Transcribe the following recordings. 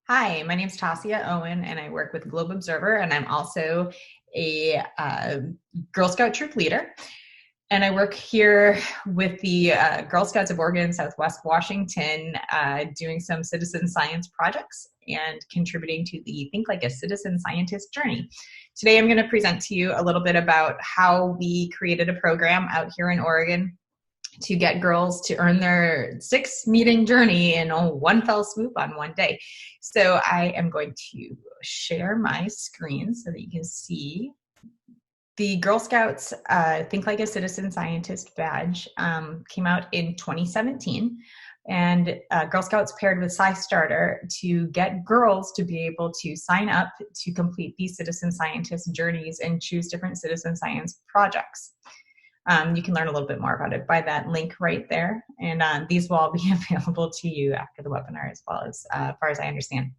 Hi, my name is Tassia Owen, and I work with Globe Observer, and I'm also a Girl Scout troop leader. And I work here with the Girl Scouts of Oregon, Southwest Washington, doing some citizen science projects and contributing to the Think Like a Citizen Scientist journey. Today, I'm going to present to you a little bit about how we created a program out here in Oregon to get girls to earn their 6-meeting journey in one fell swoop on one day. So I am going to share my screen so that you can see the Girl Scouts Think Like a Citizen Scientist badge came out in 2017. And Girl Scouts paired with SciStarter to get girls to be able to sign up to complete these citizen scientist journeys and choose different citizen science projects. You can learn a little bit more about it by that link right there. And these will all be available to you after the webinar as well, as far as I understand.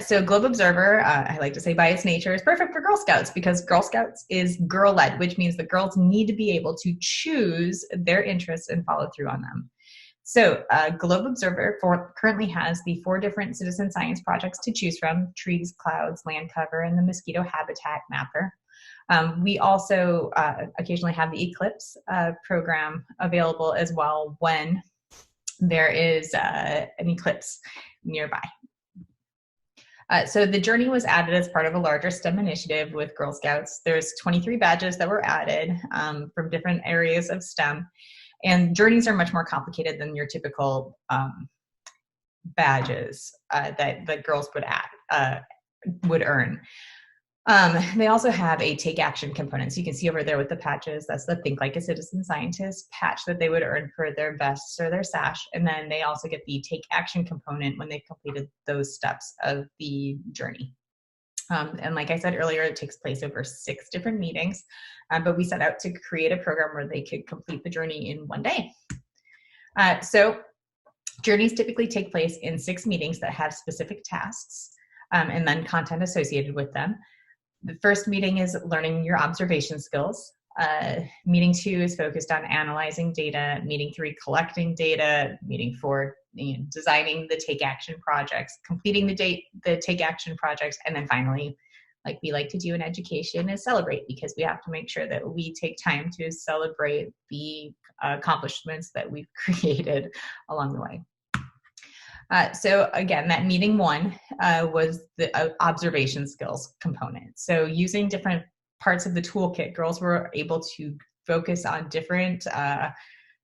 So Globe Observer, I like to say by its nature, is perfect for Girl Scouts because Girl Scouts is girl-led, which means the girls need to be able to choose their interests and follow through on them. So Globe Observer currently has the 4 different citizen science projects to choose from: trees, clouds, land cover, and the mosquito habitat mapper. We also occasionally have the Eclipse program available as well when there is an eclipse nearby. So the journey was added as part of a larger STEM initiative with Girl Scouts. There's 23 badges that were added from different areas of STEM. And journeys are much more complicated than your typical badges that the girls would earn. They also have a take action component. So you can see over there with the patches, that's the Think Like a Citizen Scientist patch that they would earn for their vests or their sash. And then they also get the take action component when they've completed those steps of the journey. And like I said earlier, it takes place over 6 different meetings, but we set out to create a program where they could complete the journey in one day. So journeys typically take place in 6 meetings that have specific tasks and then content associated with them. The first meeting is learning your observation skills. Meeting 2 is focused on analyzing data. Meeting 3, collecting data. Meeting 4, designing the take action projects, completing the take action projects, and then finally, like we like to do in education, is celebrate, because we have to make sure that we take time to celebrate the accomplishments that we've created along the way. So again, that meeting 1 was the observation skills component. So using different parts of the toolkit, girls were able to focus on different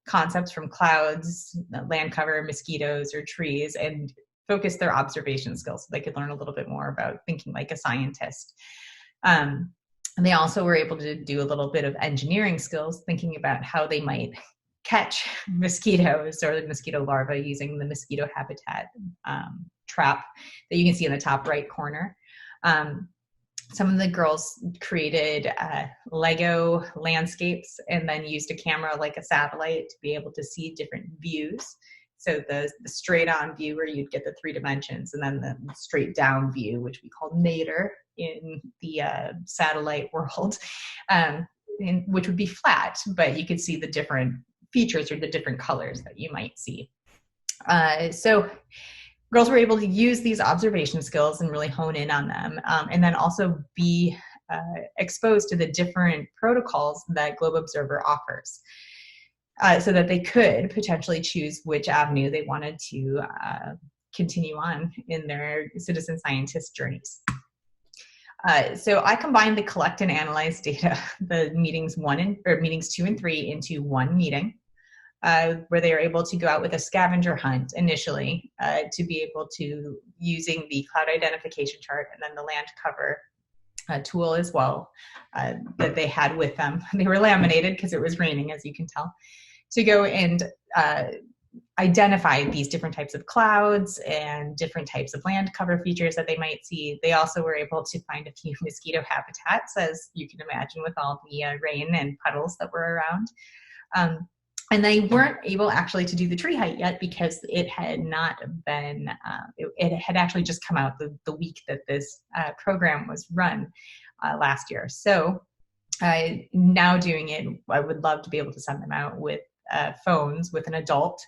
concepts from clouds, land cover, mosquitoes, or trees, and focus their observation skills so they could learn a little bit more about thinking like a scientist. And they also were able to do a little bit of engineering skills, thinking about how they might catch mosquitoes or the mosquito larvae using the mosquito habitat trap that you can see in the top right corner. Some of the girls created Lego landscapes and then used a camera like a satellite to be able to see different views. So the straight on view where you'd get the 3 dimensions, and then the straight down view, which we call nadir in the satellite world, which would be flat, but you could see the different features or the different colors that you might see. So girls were able to use these observation skills and really hone in on them, and then also be exposed to the different protocols that Globe Observer offers, so that they could potentially choose which avenue they wanted to continue on in their citizen scientist journeys. So I combined the collect and analyze data, the meetings 2 and 3, into one meeting, where they are able to go out with a scavenger hunt initially to be able to, using the cloud identification chart and then the land cover tool as well that they had with them. They were laminated because it was raining, as you can tell, to go and identify these different types of clouds and different types of land cover features that they might see. They also were able to find a few mosquito habitats, as you can imagine, with all the rain and puddles that were around. And they weren't able actually to do the tree height yet because it had not been, it had actually just come out the week that this program was run last year. So now doing it, I would love to be able to send them out with phones with an adult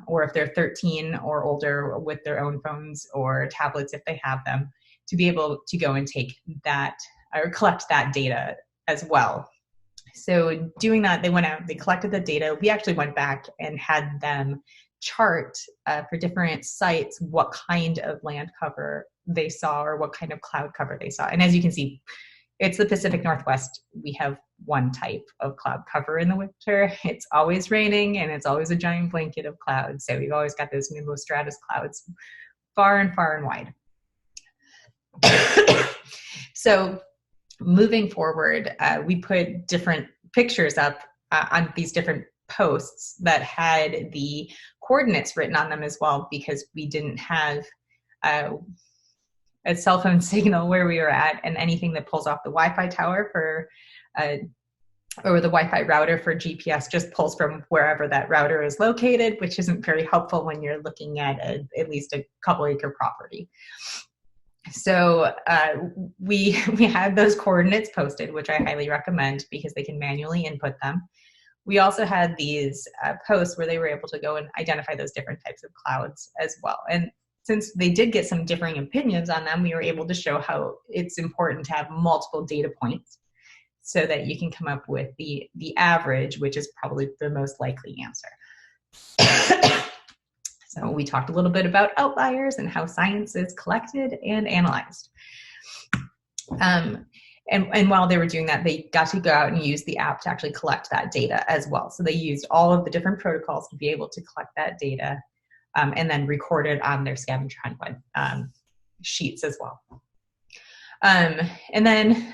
or if they're 13 or older with their own phones or tablets, if they have them, to be able to go and take that or collect that data as well. So doing that, they went out, they collected the data. We actually went back and had them chart for different sites what kind of land cover they saw or what kind of cloud cover they saw. And as you can see, it's the Pacific Northwest. We have one type of cloud cover in the winter. It's always raining and it's always a giant blanket of clouds. So we've always got those nimbostratus clouds far and far and wide. So moving forward, we put different pictures up on these different posts that had the coordinates written on them as well, because we didn't have a cell phone signal where we were at, and anything that pulls off the Wi-Fi tower for or the Wi-Fi router for GPS just pulls from wherever that router is located, which isn't very helpful when you're looking at at least a couple acre property. So we had those coordinates posted, which I highly recommend because they can manually input them. We also had these posts where they were able to go and identify those different types of clouds as well. And since they did get some differing opinions on them, we were able to show how it's important to have multiple data points so that you can come up with the average, which is probably the most likely answer. So we talked a little bit about outliers and how science is collected and analyzed. And while they were doing that, they got to go out and use the app to actually collect that data as well. So they used all of the different protocols to be able to collect that data and then record it on their scavenger hunt sheets as well. And then,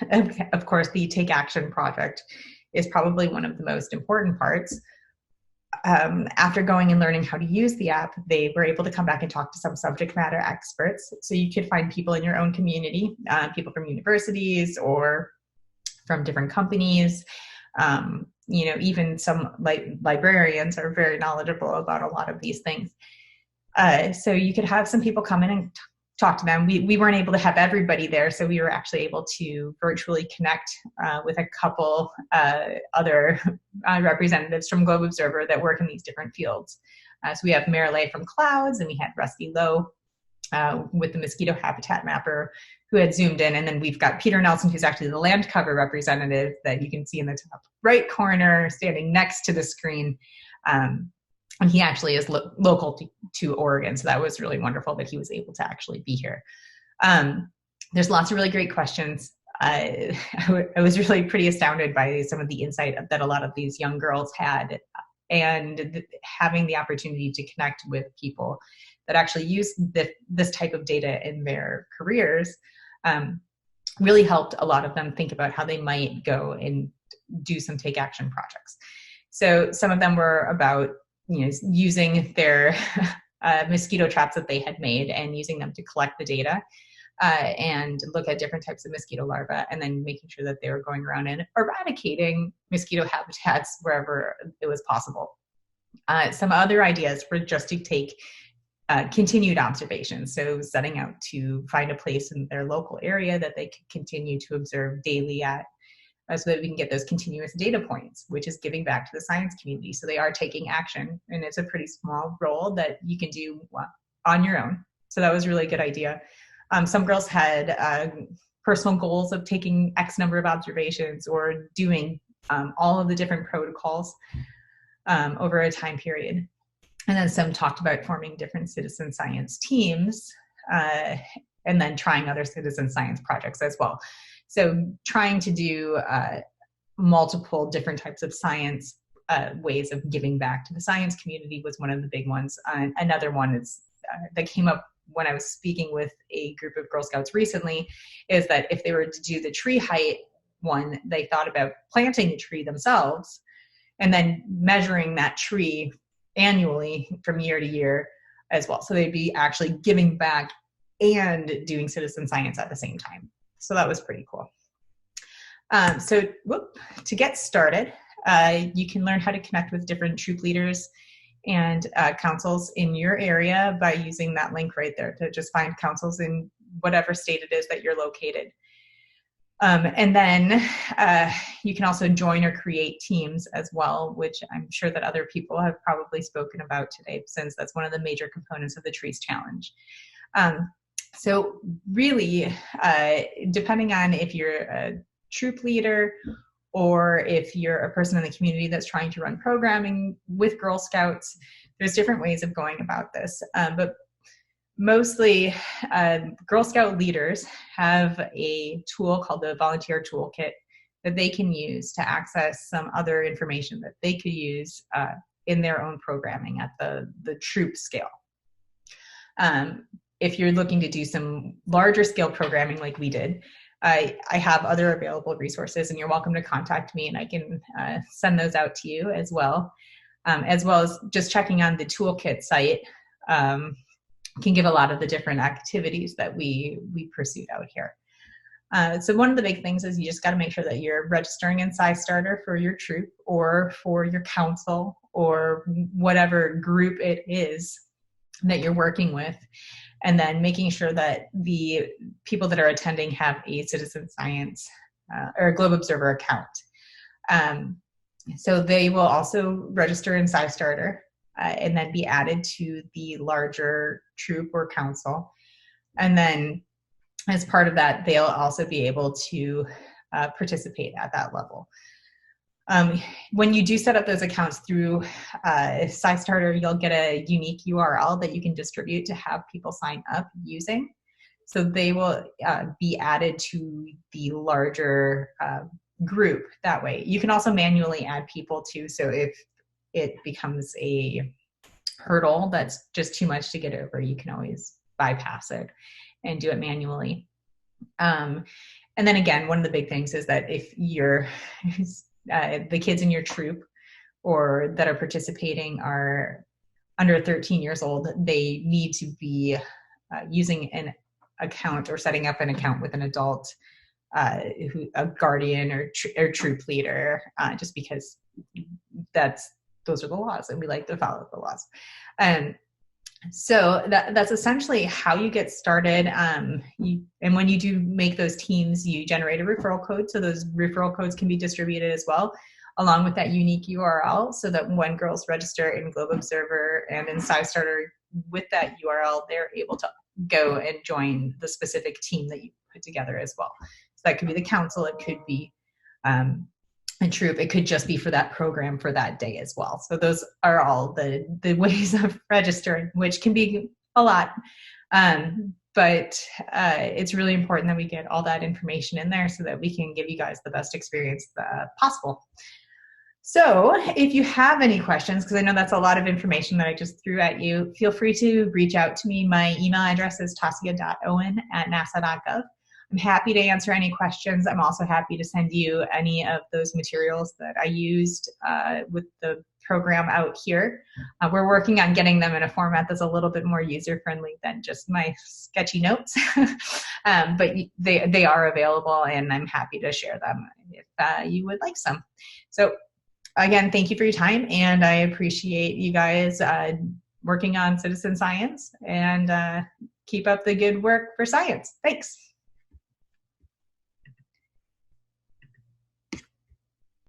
of course, the Take Action project is probably one of the most important parts. After going and learning how to use the app, they were able to come back and talk to some subject matter experts. So you could find people in your own community, people from universities or from different companies. Even some librarians are very knowledgeable about a lot of these things. So you could have some people come in and talk to them. We weren't able to have everybody there, so we were actually able to virtually connect with a couple other representatives from Globe Observer that work in these different fields. So we have Marilay from Clouds, and we had Rusty Lowe with the mosquito habitat mapper who had zoomed in, and then we've got Peter Nelson, who's actually the land cover representative that you can see in the top right corner, standing next to the screen. And he actually is local to Oregon, so that was really wonderful that he was able to actually be here. There's lots of really great questions. I was really pretty astounded by some of the insight that a lot of these young girls had, and having the opportunity to connect with people that actually use this type of data in their careers really helped a lot of them think about how they might go and do some take action projects. So some of them were about using their mosquito traps that they had made and using them to collect the data and look at different types of mosquito larvae, and then making sure that they were going around and eradicating mosquito habitats wherever it was possible. Some other ideas were just to take continued observations, so setting out to find a place in their local area that they could continue to observe daily at, so that we can get those continuous data points, which is giving back to the science community. So they are taking action, and it's a pretty small role that you can do on your own. So that was a really good idea. Some girls had personal goals of taking X number of observations or doing all of the different protocols over a time period. And then some talked about forming different citizen science teams and then trying other citizen science projects as well. So trying to do multiple different types of science ways of giving back to the science community was one of the big ones. Another one is that came up when I was speaking with a group of Girl Scouts recently, is that if they were to do the tree height one, they thought about planting the tree themselves and then measuring that tree annually from year to year as well. So they'd be actually giving back and doing citizen science at the same time. So that was pretty cool. To get started, you can learn how to connect with different troop leaders and councils in your area by using that link right there to just find councils in whatever state it is that you're located. And then you can also join or create teams as well, which I'm sure that other people have probably spoken about today, since that's one of the major components of the Trees Challenge. So really, depending on if you're a troop leader or if you're a person in the community that's trying to run programming with Girl Scouts, there's different ways of going about this. But mostly, Girl Scout leaders have a tool called the Volunteer Toolkit that they can use to access some other information that they could use in their own programming at the troop scale. If you're looking to do some larger scale programming like we did, I have other available resources, and you're welcome to contact me, and I can send those out to you as well as just checking on the toolkit site. Can give a lot of the different activities that we pursued out here. So one of the big things is you just got to make sure that you're registering in SciStarter for your troop or for your council or whatever group it is that you're working with, and then making sure that the people that are attending have a citizen science or a Globe Observer account. So they will also register in SciStarter and then be added to the larger troop or council. And then as part of that, they'll also be able to participate at that level. When you do set up those accounts through SciStarter, you'll get a unique URL that you can distribute to have people sign up using. So they will be added to the larger group that way. You can also manually add people too. So if it becomes a hurdle that's just too much to get over, you can always bypass it and do it manually. And then again, one of the big things is that if you're the kids in your troop or that are participating are under 13 years old, they need to be using an account or setting up an account with an adult, a guardian or troop leader, just because those are the laws and we like to follow the laws. So that's essentially how you get started. And when you do make those teams, you generate a referral code. So those referral codes can be distributed as well, along with that unique URL, so that when girls register in Globe Observer and in SciStarter with that URL, they're able to go and join the specific team that you put together as well. So that could be the council, it could be a troop, it could just be for that program for that day as well. So those are all the ways of registering, which can be a lot. But it's really important that we get all that information in there so that we can give you guys the best experience possible. So if you have any questions, because I know that's a lot of information that I just threw at you, feel free to reach out to me. My email address is tassia.owen@nasa.gov. I'm happy to answer any questions. I'm also happy to send you any of those materials that I used with the program out here. We're working on getting them in a format that's a little bit more user-friendly than just my sketchy notes. But they are available, and I'm happy to share them if you would like some. So again, thank you for your time, and I appreciate you guys working on citizen science, and keep up the good work for science. Thanks.